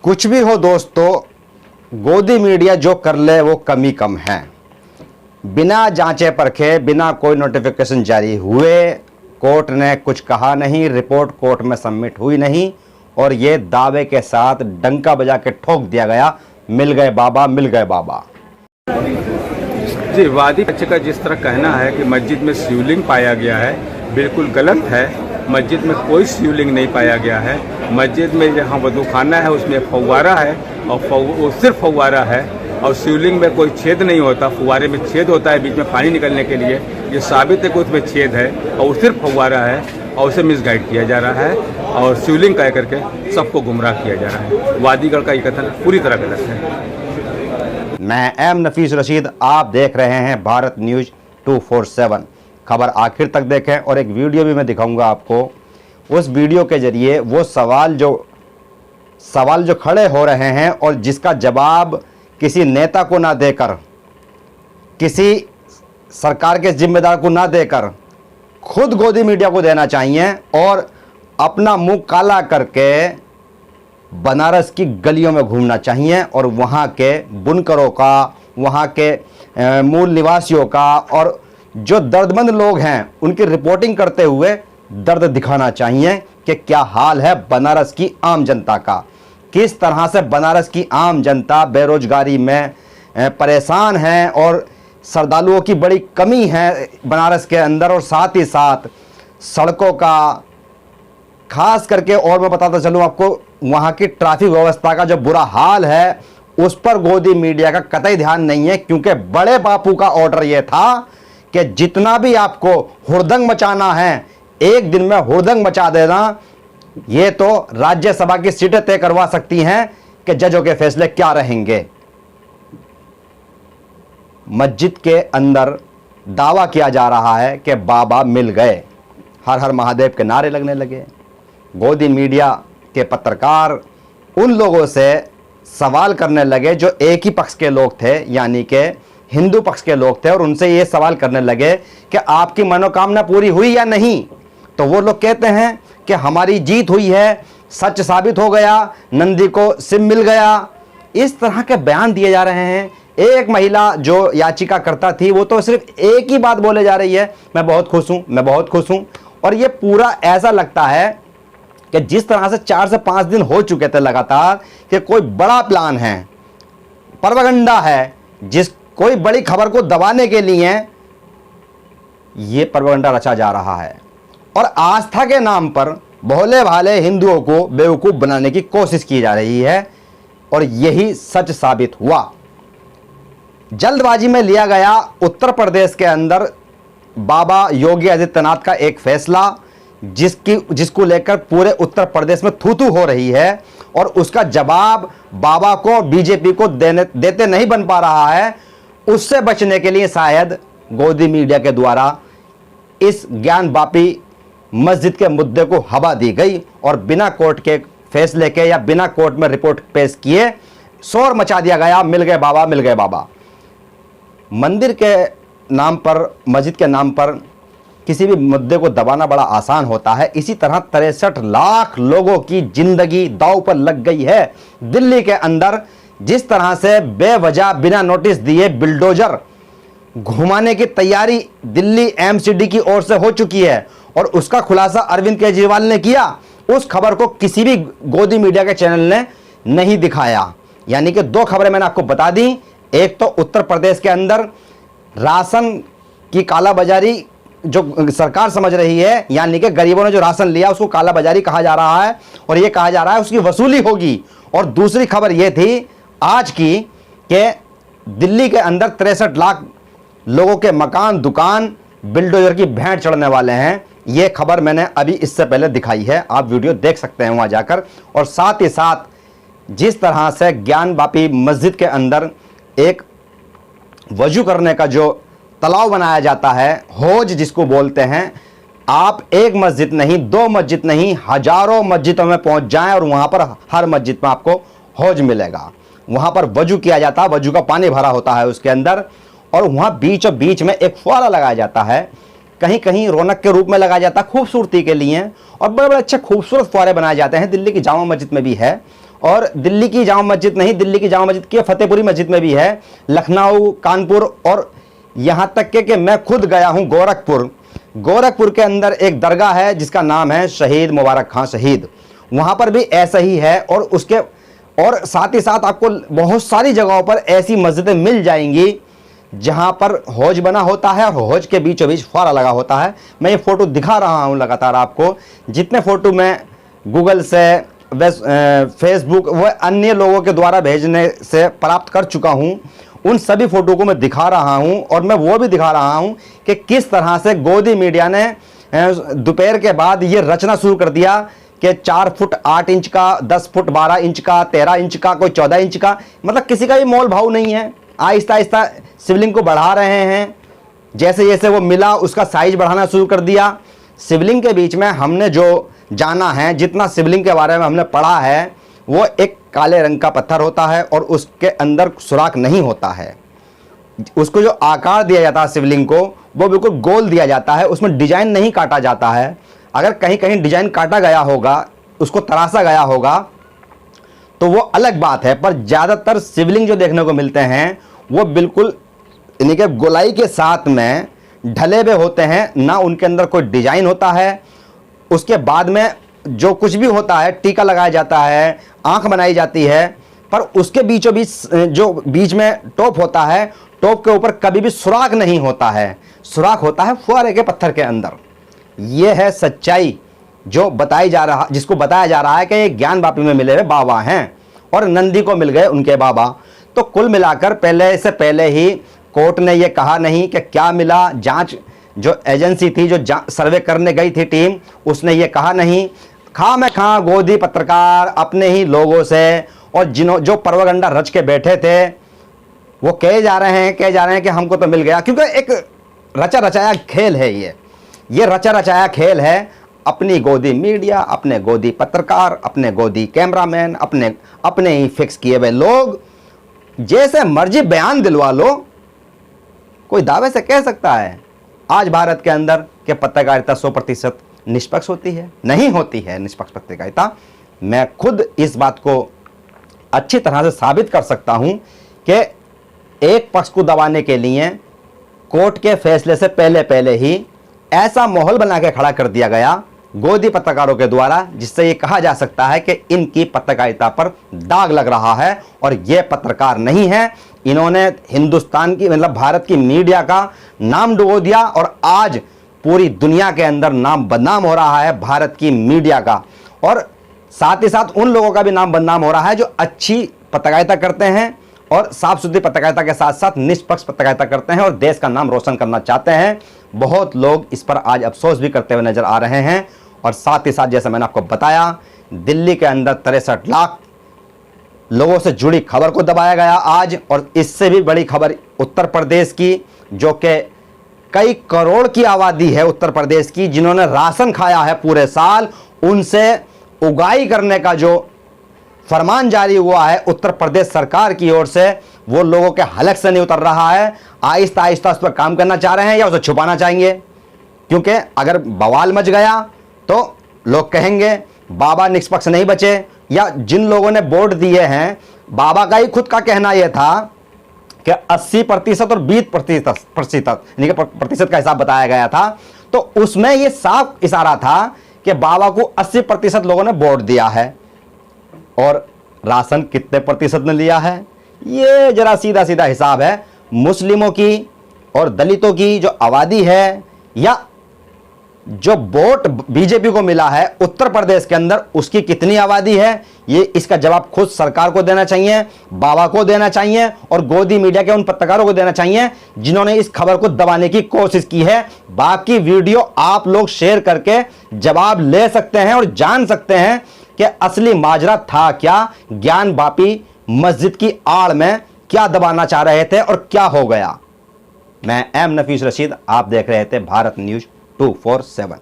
कुछ भी हो दोस्तों, गोदी मीडिया जो कर ले वो कमी कम है। बिना जांचे परखे, बिना कोई नोटिफिकेशन जारी हुए कोर्ट ने कुछ कहा नहीं, रिपोर्ट कोर्ट में सबमिट हुई नहीं और ये दावे के साथ डंका बजा के ठोक दिया गया, मिल गए बाबा, मिल गए बाबा। जी, वादी पक्ष का जिस तरह कहना है कि मस्जिद में शिवलिंग पाया गया है, बिल्कुल गलत है। मस्जिद में कोई शिवलिंग नहीं पाया गया है। मस्जिद में जहाँ वज़ूखाना है उसमें फव्वारा है और वो सिर्फ फव्वारा है और शिवलिंग में कोई छेद नहीं होता। फव्वारे में छेद होता है बीच में पानी निकलने के लिए, ये साबित है कि उसमें छेद है और वो सिर्फ फव्वारा है और उसे मिसगाइड किया जा रहा है और शिवलिंग कह करके सबको गुमराह किया जा रहा है। वादीगढ़ का ये कथन पूरी तरह गलत है। मैं एम नफीस रशीद, आप देख रहे हैं भारत न्यूज 247। खबर आखिर तक देखें और एक वीडियो भी मैं दिखाऊंगा आपको। उस वीडियो के जरिए वो सवाल जो खड़े हो रहे हैं और जिसका जवाब किसी नेता को ना देकर, किसी सरकार के जिम्मेदार को ना देकर खुद गोदी मीडिया को देना चाहिए और अपना मुंह काला करके बनारस की गलियों में घूमना चाहिए और वहाँ के बुनकरों का, वहाँ के मूल निवासियों का और जो दर्दमंद लोग हैं उनकी रिपोर्टिंग करते हुए दर्द दिखाना चाहिए कि क्या हाल है बनारस की आम जनता का, किस तरह से बनारस की आम जनता बेरोजगारी में परेशान है और श्रद्धालुओं की बड़ी कमी है बनारस के अंदर और साथ ही साथ सड़कों का, खास करके और मैं बताता चलूँ आपको वहाँ की ट्रैफिक व्यवस्था का जो बुरा हाल है उस पर गोदी मीडिया का कतई ध्यान नहीं है, क्योंकि बड़े बापू का ऑर्डर यह था कि जितना भी आपको हुड़दंग मचाना है एक दिन में हुड़दंग मचा देना। ये तो राज्यसभा की सीटें तय करवा सकती हैं कि जजों के फैसले क्या रहेंगे। मस्जिद के अंदर दावा किया जा रहा है कि बाबा मिल गए, हर हर महादेव के नारे लगने लगे। गोदी मीडिया के पत्रकार उन लोगों से सवाल करने लगे जो एक ही पक्ष के लोग थे, यानी कि हिंदू पक्ष के लोग थे, और उनसे ये सवाल करने लगे कि आपकी मनोकामना पूरी हुई या नहीं। तो वो लोग कहते हैं कि हमारी जीत हुई है, सच साबित हो गया, नंदी को सिम मिल गया। इस तरह के बयान दिए जा रहे हैं। एक महिला जो याचिकाकर्ता थी वो तो सिर्फ एक ही बात बोले जा रही है, मैं बहुत खुश हूँ, मैं बहुत खुश हूँ। और ये पूरा ऐसा लगता है कि जिस तरह से 4 से 5 दिन हो चुके थे लगातार कि कोई बड़ा प्लान है, प्रोपेगेंडा है, कोई बड़ी खबर को दबाने के लिए ये प्रोपेगेंडा रचा जा रहा है और आस्था के नाम पर भोले भाले हिंदुओं को बेवकूफ़ बनाने की कोशिश की जा रही है और यही सच साबित हुआ। जल्दबाजी में लिया गया उत्तर प्रदेश के अंदर बाबा योगी आदित्यनाथ का एक फैसला जिसको लेकर पूरे उत्तर प्रदेश में थू-थू हो रही है और उसका जवाब बाबा को, बीजेपी को देते नहीं बन पा रहा है। उससे बचने के लिए शायद गोदी मीडिया के द्वारा इस ज्ञान बापी मस्जिद के मुद्दे को हवा दी गई और बिना कोर्ट के फैसले के या बिना कोर्ट में रिपोर्ट पेश किए शोर मचा दिया गया, मिल गए बाबा, मिल गए बाबा। मंदिर के नाम पर, मस्जिद के नाम पर किसी भी मुद्दे को दबाना बड़ा आसान होता है। इसी तरह 63 लाख लोगों की जिंदगी दांव पर लग गई है दिल्ली के अंदर। जिस तरह से बेवजह बिना नोटिस दिए बिल्डोजर घुमाने की तैयारी दिल्ली एमसीडी की ओर से हो चुकी है और उसका खुलासा अरविंद केजरीवाल ने किया, उस खबर को किसी भी गोदी मीडिया के चैनल ने नहीं दिखाया। यानी कि 2 खबरें मैंने आपको बता दी। एक तो उत्तर प्रदेश के अंदर राशन की कालाबाजारी जो सरकार समझ रही है, यानी कि गरीबों ने जो राशन लिया उसको कालाबाजारी कहा जा रहा है और यह कहा जा रहा है उसकी वसूली होगी। और दूसरी खबर यह थी आज की कि दिल्ली के अंदर 63 लाख लोगों के मकान, दुकान बिल्डोजर की भेंट चढ़ने वाले हैं। यह खबर मैंने अभी इससे पहले दिखाई है, आप वीडियो देख सकते हैं वहां जाकर। और साथ ही साथ जिस तरह से ज्ञान बापी मस्जिद के अंदर एक वजू करने का जो तालाब बनाया जाता है, हौज जिसको बोलते हैं, आप एक मस्जिद नहीं, 2 मस्जिद नहीं, हजारों मस्जिदों में पहुंच जाएं और वहां पर हर मस्जिद में आपको हौज मिलेगा। वहां पर वजू किया जाता है, वजू का पानी भरा होता है उसके अंदर और वहां बीचों बीच में एक फुवारा लगाया जाता है। कहीं कहीं रौनक के रूप में लगाया जाता है, खूबसूरती के लिए, और बड़े बड़े अच्छे खूबसूरत फुवारे बनाए जाते हैं। दिल्ली की जामा मस्जिद में भी है और दिल्ली की जामा मस्जिद नहीं, दिल्ली की जामा मस्जिद की फतेहपुरी मस्जिद में भी है, लखनऊ, कानपुर और यहाँ तक के मैं खुद गया हूँ गोरखपुर के अंदर एक दरगाह है जिसका नाम है शहीद मुबारक खां शहीद, वहाँ पर भी ऐसा ही है। और साथ ही साथ आपको बहुत सारी जगहों पर ऐसी मस्जिदें मिल जाएंगी जहाँ पर हौज बना होता है और हौज के बीचों बीच फुआरा लगा होता है। मैं ये फ़ोटो दिखा रहा हूँ लगातार आपको, जितने फ़ोटो मैं गूगल से, फेसबुक व अन्य लोगों के द्वारा भेजने से प्राप्त कर चुका हूँ, उन सभी फ़ोटो को मैं दिखा रहा हूँ। और मैं वो भी दिखा रहा हूँ कि किस तरह से गोदी मीडिया ने दोपहर के बाद ये रचना शुरू कर दिया कि 4 फुट 8 इंच का, 10 फुट 12 इंच का, 13 इंच का, कोई 14 इंच का, मतलब किसी का भी मोल भाव नहीं है। आहिस्ता आहिस्ता शिवलिंग को बढ़ा रहे हैं, जैसे जैसे वो मिला उसका साइज बढ़ाना शुरू कर दिया। शिवलिंग के बीच में हमने जो जाना है, जितना शिवलिंग के बारे में हमने पढ़ा है, वो एक काले रंग का पत्थर होता है और उसके अंदर सुराख नहीं होता है। उसको जो आकार दिया जाता है शिवलिंग को, वो बिल्कुल गोल दिया जाता है, उसमें डिजाइन नहीं काटा जाता है। अगर कहीं कहीं डिजाइन काटा गया होगा, उसको तराशा गया होगा, तो वो अलग बात है, पर ज़्यादातर शिवलिंग जो देखने को मिलते हैं वो बिल्कुल यानी कि गोलाई के साथ में ढले हुए होते हैं, ना उनके अंदर कोई डिजाइन होता है। उसके बाद में जो कुछ भी होता है, टीका लगाया जाता है, आंख बनाई जाती है, पर उसके बीचों बीच जो बीच में टॉप होता है, टॉप के ऊपर कभी भी सुराख नहीं होता है, सुराख होता है फुआरे के पत्थर के अंदर। ये है सच्चाई जो जिसको बताया जा रहा है कि ये ज्ञान वापी में मिले हुए बाबा हैं और नंदी को मिल गए उनके बाबा। तो कुल मिलाकर पहले ही कोर्ट ने ये कहा नहीं कि क्या मिला। जांच जो एजेंसी थी, जो सर्वे करने गई थी टीम, उसने ये कहा नहीं। खामखा गोदी पत्रकार अपने ही लोगों से और जो प्रोपेगेंडा रच के बैठे थे, वो कहे जा रहे हैं कि हमको तो मिल गया, क्योंकि एक रचा रचाया खेल है। ये रचा रचाया खेल है। अपनी गोदी मीडिया, अपने गोदी पत्रकार, अपने गोदी कैमरामैन, अपने ही फिक्स किए हुए लोग, जैसे मर्जी बयान दिलवा लो। कोई दावे से कह सकता है आज भारत के अंदर कि पत्रकारिता 100% निष्पक्ष होती है? नहीं होती है निष्पक्ष पत्रकारिता। मैं खुद इस बात को अच्छी तरह से साबित कर सकता हूं कि एक पक्ष को दबाने के लिए कोर्ट के फैसले से पहले ही ऐसा माहौल बना के खड़ा कर दिया गया गोदी पत्रकारों के द्वारा, जिससे ये कहा जा सकता है कि इनकी पत्रकारिता पर दाग लग रहा है और ये पत्रकार नहीं है। इन्होंने हिंदुस्तान की, मतलब भारत की मीडिया का नाम डुबो दिया और आज पूरी दुनिया के अंदर नाम बदनाम हो रहा है भारत की मीडिया का। और साथ ही साथ उन लोगों का भी नाम बदनाम हो रहा है जो अच्छी पत्रकारिता करते हैं और साफ सुथरी पत्रकारिता के साथ साथ निष्पक्ष पत्रकारिता करते हैं और देश का नाम रोशन करना चाहते हैं। बहुत लोग इस पर आज अफसोस भी करते हुए नजर आ रहे हैं। और साथ ही साथ जैसा मैंने आपको बताया, दिल्ली के अंदर 63 लाख लोगों से जुड़ी खबर को दबाया गया आज। और इससे भी बड़ी खबर उत्तर प्रदेश की, जो कि कई करोड़ की आबादी है उत्तर प्रदेश की, जिन्होंने राशन खाया है पूरे साल, उनसे उगाई करने का जो फरमान जारी हुआ है उत्तर प्रदेश सरकार की ओर से, वो लोगों के हलक से नहीं उतर रहा है। आहिस्ता आहिस्ता उस पर काम करना चाह रहे हैं या उसे छुपाना चाहेंगे, क्योंकि अगर बवाल मच गया तो लोग कहेंगे बाबा निष्पक्ष नहीं बचे। या जिन लोगों ने वोट दिए हैं, बाबा का ही खुद का कहना यह था कि 80% और 20% यानी कि प्रतिशत का हिसाब बताया गया था, तो उसमें यह साफ इशारा था कि बाबा को 80% लोगों ने वोट दिया है। और राशन कितने प्रतिशत ने लिया है, ये जरा सीधा सीधा हिसाब है। मुस्लिमों की और दलितों की जो आबादी है, या जो वोट बीजेपी को मिला है उत्तर प्रदेश के अंदर, उसकी कितनी आबादी है, ये इसका जवाब खुद सरकार को देना चाहिए, बाबा को देना चाहिए और गोदी मीडिया के उन पत्रकारों को देना चाहिए जिन्होंने इस खबर को दबाने की कोशिश की है। बाकी वीडियो आप लोग शेयर करके जवाब ले सकते हैं और जान सकते हैं कि असली माजरा था क्या, ज्ञान वापी मस्जिद की आड़ में क्या दबाना चाह रहे थे और क्या हो गया। मैं एम नफीस रशीद, आप देख रहे थे भारत न्यूज 247।